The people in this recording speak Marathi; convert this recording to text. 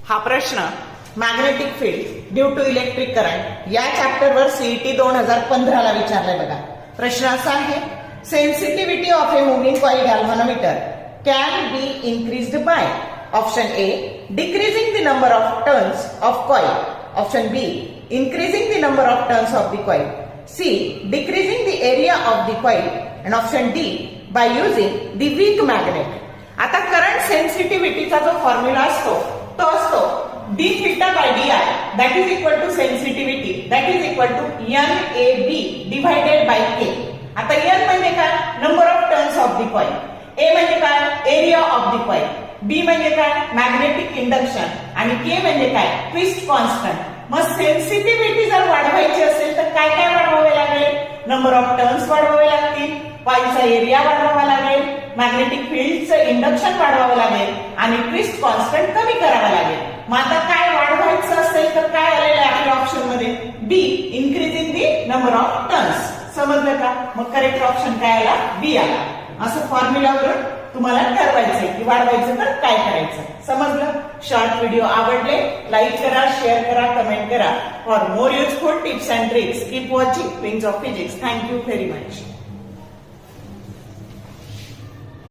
हा प्रश्न magnetic field due to electric current या चॅप्टरवर सीईटी 2015 ला विचारलाय बघा. प्रश्न असा आहे, sensitivity of a moving coil galvanometer can be increased by option A decreasing the number of turns of coil, option B increasing the number of turns of the coil, C decreasing the area of the coil, and option D by using the weak magnet. आता करंट सेन्सिटिव्हिटीचा जो फॉर्म्युला असतो तो असतो d theta by di that is equal to sensitivity that is equal to NAB divided by K. आता N म्हणजे काय, number of turns of the coil, A म्हणजे काय, area of the coil, B म्हणजे काय, मॅग्नेटिक इंडक्शन, आणि K म्हणजे काय, ट्विस्ट कॉन्स्टंट. मग सेन्सिटिव्हिटी जर वाढवायची असेल तर काय काय वाढवावे लागेल, नंबर ऑफ टर्न्स वाढवावे लागतील, कॉइलचा एरिया वाढवावा लागेल, मॅग्नेटिक फील्डचं इंडक्शन वाढवावं लागेल आणि ट्विस्ट कॉन्स्टंट कमी करावा लागेल. मग आता काय वाढवायचं असेल तर काय आलेलं आहे आपल्या ऑप्शन मध्ये, B increasing the number of turns. समजलं का? मग करेक्ट ऑप्शन काय आला, बी आला. असं फॉर्म्युलावरून तुम्हाला ठरवायचंय की वाढवायचं तर काय करायचं. समजलं? शॉर्ट व्हिडिओ आवडले लाईक करा, शेअर करा, कमेंट करा. For more useful tips and tricks keep watching wings of physics. Thank you very much.